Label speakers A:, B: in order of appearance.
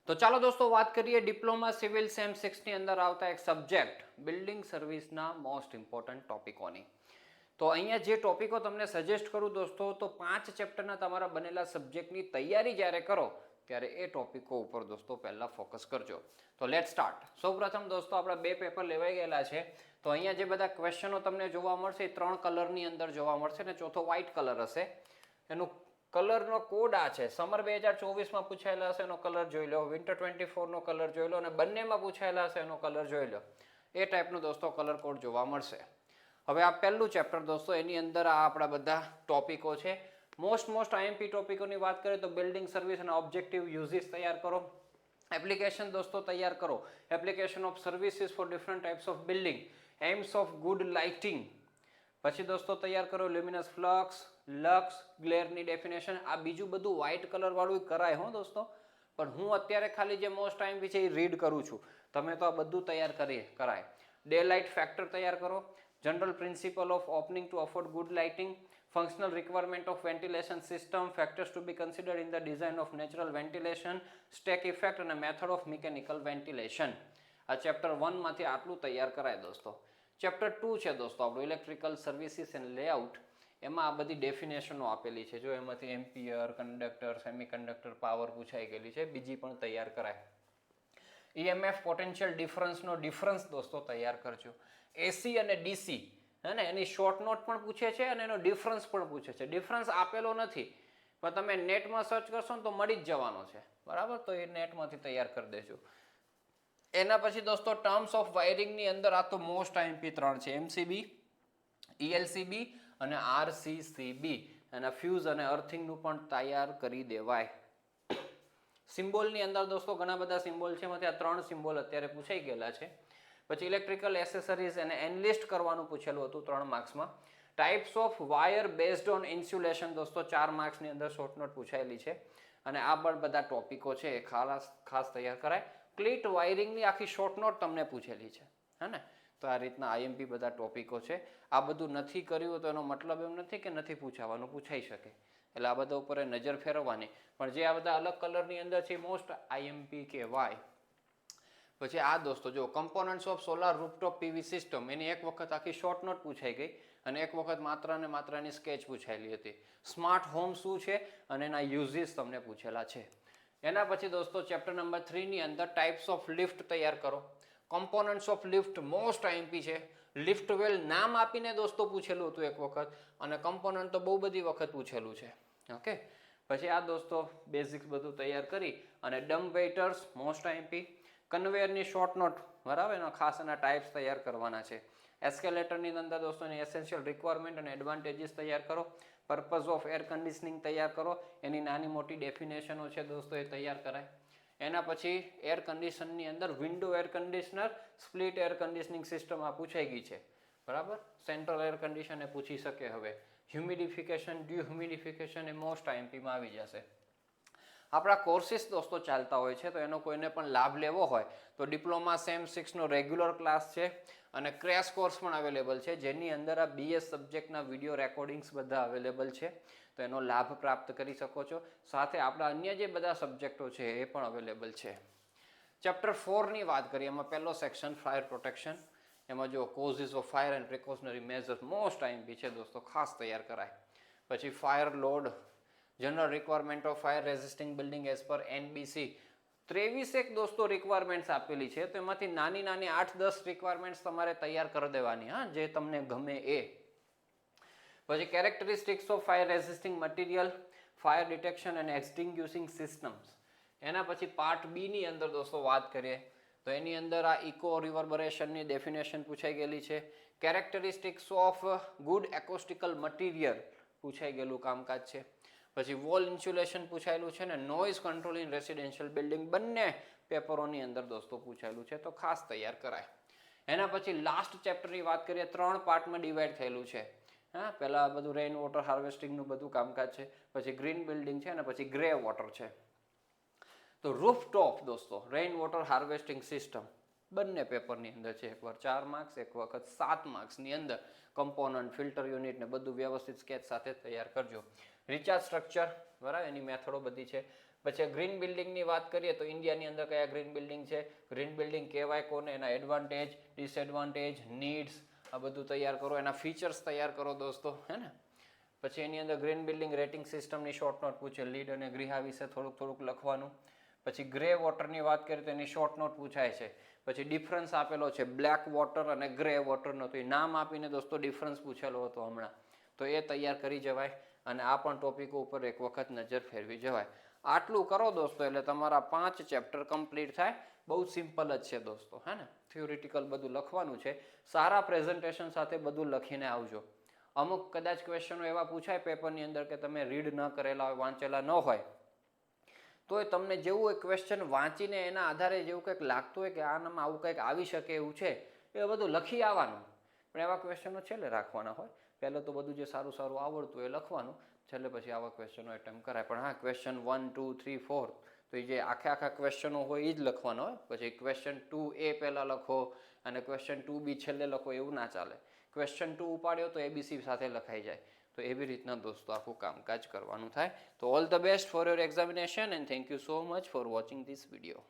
A: તો ચાલો દોસ્તો વાત કરીએ ડિપ્લોમા સિવિલ સેમ 6 ની અંદર આવતા એક સબ્જેક્ટ બિલ્ડિંગ સર્વિસના મોસ્ટ ઇમ્પોર્ટન્ટ ટોપિકોની. તો અહીંયા જે ટોપિકો તમને સજેસ્ટ કરું દોસ્તો, તો 5 ચેપ્ટરના તમારા બનેલા સબ્જેક્ટની તૈયારી જ્યારે કરો ત્યારે એ ટોપિકો ઉપર દોસ્તો પહેલા ફોકસ કરજો. તો લેટ સ્ટાર્ટ. સૌપ્રથમ દોસ્તો આપણા 2 પેપર લેવાઈ ગયેલા છે. તો અહીંયા જે બધા ક્વેશ્ચનો તમને જોવા મળશે એ 3 કલરની અંદર જોવા મળશે ને ચોથો વ્હાઇટ કલર હશે. એનું કલરનો કોડ આ છે. સમર 2024માં પૂછાયેલા હશે એનો કલર જોઈ લો, વિન્ટર 24નો કલર જોઈ લો અને બંનેમાં પૂછાયેલા હશે એનો કલર જોઈ લો. એ ટાઈપનો દોસ્તો કલર કોડ જોવા મળશે. હવે આ પહેલું ચેપ્ટર દોસ્તો, એની અંદર આ આપણા બધા ટોપિકો છે. મોસ્ટ આઈએમપી ટોપિકોની વાત કરીએ તો બિલ્ડિંગ સર્વિસ અને ઓબ્જેક્ટિવ યુઝિસ તૈયાર કરો. એપ્લિકેશન દોસ્તો તૈયાર કરો. Application of services for different types of building, aims of good lighting. પછી દોસ્તો તૈયાર કરો લ્યુમિનસ ફ્લક્સ, લક્સ, ગ્લેરની ડેફિનેશન. આ બીજું બધું વ્હાઇટ કલર વાળું કરાય હો દોસ્તો, પણ હું અત્યારે ખાલી જે મોસ્ટ આઈએમપી છે એ રીડ કરું છું. તમે તો આ બધું તૈયાર કરાય. ડે લાઇટ ફેક્ટર તૈયાર કરો. General principle of opening to afford good lighting, functional requirement of ventilation system, factors to be considered in the design of natural ventilation, stack effect અને મેથડ ઓફ મિકેનિકલ વેન્ટિલેશન. આ chapter 1 માંથી આટલું તૈયાર કરાય દોસ્તો. Chapter 2 છે દોસ્તો આપણું ઇલેક્ટ્રિકલ સર્વિસીસ એન્ડ લેઆઉટ. એમાં આ બધી ડેફિનેશનો આપેલી છે. જો એમાંથી એમ્પિયર, કંડક્ટર, સેમિકન્ડક્ટર, પાવર પૂછાઈ ગયેલી છે. બીજી પણ તૈયાર કરાય. ઈએમએફ પોટેન્શિયલ ડિફરન્સનો ડિફરન્સ દોસ્તો તૈયાર કરજો. એસી અને ડીસી હે ને, એની શોર્ટ નોટ પણ પૂછે છે અને એનો ડિફરન્સ પણ પૂછે છે. ડિફરન્સ આપેલો નથી પણ તમે નેટમાં સર્ચ કરશો ને તો મળી જ જવાનો છે, બરાબર? તો એ નેટમાંથી તૈયાર કરી દેજો. એના પછી દોસ્તો ટર્મ્સ ઓફ વાયરિંગની અંદર આ તો મોસ્ટ આઈએમપી 3 છે. એમસીબી, ઈએલસીબી અને આરસીસીબી. અને ફ્યુઝ અને અર્થિંગનું પણ તૈયાર કરી દેવાય. સિમ્બોલની અંદર દોસ્તો ઘણા બધા સિમ્બોલ છે, એમાંથી આ 3 સિમ્બોલ અત્યારે પૂછાઈ ગયેલા છે. પછી ઇલેક્ટ્રિકલ એસેસરીઝ એને એનલિસ્ટ કરવાનું પૂછેલું હતું 3 માર્ક્સમાં. Types of wire based on insulation દોસ્તો 4 માર્ક્સની અંદર શોર્ટ નોટ પૂછાયેલી છે. અને આ પણ બધા ટોપિકો છે એ ખાસ તૈયાર કરાય. ક્લિટ વાયરિંગની આખી શોર્ટ નોટ તમને પૂછેલી છે, હે ને? તો આ રીતના આઈએમપી બધા ટોપિકો છે. આ બધું નથી કર્યું તો એનો મતલબ એમ નથી કે નથી પૂછાવાનું, પૂછાઈ શકે. એટલે આ બધા ઉપર નજર ફેરવવાની. પણ જે આ બધા અલગ કલરની અંદર છે મોસ્ટ આઈએમપી કહેવાય. પછી આ દોસ્તો જો components of solar rooftop PV system, એની એક વખત આખી શોર્ટ નોટ પૂછાઈ ગઈ અને એક વખત માત્ર ને માત્ર એની સ્કેચ પૂછાયેલી હતી. સ્માર્ટ હોમ શું છે અને એના યુઝિસ તમને પૂછેલા છે. એના પછી દોસ્તો ચેપ્ટર નંબર 3 ની અંદર ટાઈપ્સ ઓફ લિફ્ટ તૈયાર કરો. Components of lift most IMP છે. લિફ્ટ વેલ નામ આપીને દોસ્તો પૂછેલું હતું એક વખત, અને કમ્પોનન્ટ તો બહુ બધી વખત પૂછેલું છે. ઓકે, પછી આ દોસ્તો બેઝિક્સ બધું તૈયાર કરી અને ડમ્પ વેઇટર્સ મોસ્ટ આઈએમપી. કન્વેયરની શોર્ટ નોટ, બરાબર, એના ખાસ એના ટાઈપ્સ તૈયાર કરવાના છે. એસ્કેલેટરની અંદર દોસ્તો એની એસેન્શિયલ રિક્વાયરમેન્ટ અને એડવાન્ટેજીસ તૈયાર કરો. પર્પઝ ઓફ એર કન્ડિશનિંગ તૈયાર કરો. એની નાની મોટી ડેફિનેશનો છે દોસ્તો એ તૈયાર કરાય. એના પછી એર કન્ડિશનની અંદર window air conditioner, split air conditioning system આ પૂછાઈ ગઈ છે, બરાબર. સેન્ટ્રલ એર કન્ડિશન એ પૂછી શકે. હવે હ્યુમિડિફિકેશન, ડિહ્યુમિડિફિકેશન એ મોસ્ટ આઈએમપીમાં આવી જશે. આપણા કોર્સીસ દોસ્તો ચાલતા હોય છે, તો એનો કોઈને પણ લાભ લેવો હોય તો ડિપ્લોમા સેમ 6નો રેગ્યુલર ક્લાસ છે અને ક્રેશ કોર્સ પણ અવેલેબલ છે, જેની અંદર આ બીએસ સબ્જેક્ટના વિડીયો રેકોર્ડિંગ્સ બધા અવેલેબલ છે. તો એનો લાભ પ્રાપ્ત કરી શકો છો. સાથે આપણા અન્ય જે બધા સબ્જેક્ટો છે એ પણ અવેલેબલ છે. ચેપ્ટર 4ની વાત કરીએ, એમાં પહેલો સેક્શન ફાયર પ્રોટેક્શન. એમાં જો causes of fire and precautionary measures most IMP છે દોસ્તો, ખાસ તૈયાર કરાય. પછી fire load, general requirement of fire resisting building as per NBC. 23 દોસ્તો રિક્વાયરમેન્ટ્સ આપેલી છે, તો એમાંથી નાની 8-10 રિક્વાયરમેન્ટ્સ તમારે તૈયાર કરી દેવાની, હા, જે તમને ગમે એ. પછી characteristics of fire resisting material, fire detection and extinguishing systems. એના પછી પાર્ટ બી ની અંદર દોસ્તો વાત કરીએ તો એની અંદર આ ઇકો રિવર્બરેશનની ડેફિનેશન પૂછાઈ ગયેલી છે. કેરેક્ટરિસ્ટિક્સ ઓફ ગુડ એકોસ્ટિકલ મટીરિયલ પૂછાઈ ગયેલું કામકાજ છે. પછી વોલ ઇન્સ્યુલેશન પૂછાયેલું છે ને noise control in residential building, બંને પેપરોની અંદર દોસ્તો પૂછાયેલું છે, તો ખાસ તૈયાર કરાય. એના પછી લાસ્ટ ચેપ્ટરની વાત કરીએ, 3 પાર્ટમાં ડિવાઈડ થયેલું છે. હા, પહેલા બધું રેઇન વોટર હાર્વેસ્ટિંગનું બધું કામકાજ છે, પછી ગ્રીન બિલ્ડિંગ છે અને પછી ગ્રે વોટર છે. તો રૂફટોપ દોસ્તો રેઇન વોટર હાર્વેસ્ટિંગ સિસ્ટમ બંને પેપરની અંદર છે. એકવાર 4 માર્ક્સ, એક વખત 7 માર્ક્સની અંદર. કમ્પોનન્ટ, ફિલ્ટર યુનિટ ને બધું વ્યવસ્થિત સ્કેચ સાથે તૈયાર કરજો. રિચાર્જ સ્ટ્રક્ચર, બરાબર, એની મેથડો બધી છે. પછી ગ્રીન બિલ્ડિંગની વાત કરીએ તો ઇન્ડિયાની અંદર કયા ગ્રીન બિલ્ડિંગ છે, ગ્રીન બિલ્ડિંગ કહેવાય કોને, એના એડવાન્ટેજ, ડિસએડવાન્ટેજ, નીડ્સ, આ બધું તૈયાર કરો, એના ફીચર્સ તૈયાર કરો દોસ્તો, હે ને. પછી એની અંદર ગ્રીન બિલ્ડિંગ રેટિંગ સિસ્ટમની શોર્ટ નોટ પૂછે, લીડ અને ગ્રીહા વિશે થોડુંક લખવાનું. પછી ગ્રે વોટરની વાત કરીએ તો એની શોર્ટ નોટ પૂછાય છે. પછી ડિફરન્સ આપેલો છે બ્લેક વોટર અને ગ્રે વોટરનો, તો એ નામ આપીને દોસ્તો ડિફરન્સ પૂછેલો હતો હમણાં, તો એ તૈયાર કરી જવાય. અને આ પણ ટોપિકો ઉપર એક વખત નજર ફેરવી જવાય. આટલું કરો દોસ્તો એટલે તમારા 5 ચેપ્ટર કમ્પ્લીટ થાય. બહુ સિમ્પલ જ છે દોસ્તો, હે ને. થિયોરિટિકલ બધું લખવાનું છે, સારા પ્રેઝન્ટેશન સાથે બધું લખીને આવજો. અમુક કદાચ ક્વેશ્ચનો એવા પૂછાય પેપરની અંદર કે તમે રીડ ન કરેલા હોય, વાંચેલા ન હોય, તો એ તમને જેવું એક ક્વેશ્ચન વાંચીને એના આધારે જેવું કંઈક લાગતું હોય કે આનામાં આવું કંઈક આવી શકે એવું છે, એ બધું લખી આવવાનું. પણ એવા ક્વેશ્ચનો છેલ્લે રાખવાના હોય. પહેલાં તો બધું જે સારું આવડતું હોય એ લખવાનું, છેલ્લે પછી આવા ક્વેશ્ચનો એટેમ્પ કરાય. પણ હા, ક્વેશ્ચન 1, 2, 3, 4 તો એ જે આખા ક્વેશ્ચનો હોય એ જ લખવાના હોય. પછી ક્વેશ્ચન 2A પહેલાં લખો અને ક્વેશ્ચન 2B છેલ્લે લખો, એવું ના ચાલે. ક્વેશ્ચન 2 ઉપાડ્યો તો ABC સાથે લખાઈ જાય. તો એવી રીતના દોસ્તો આખું કામકાજ કરવાનું થાય. તો all the best for your examination and thank you so much for watching this video.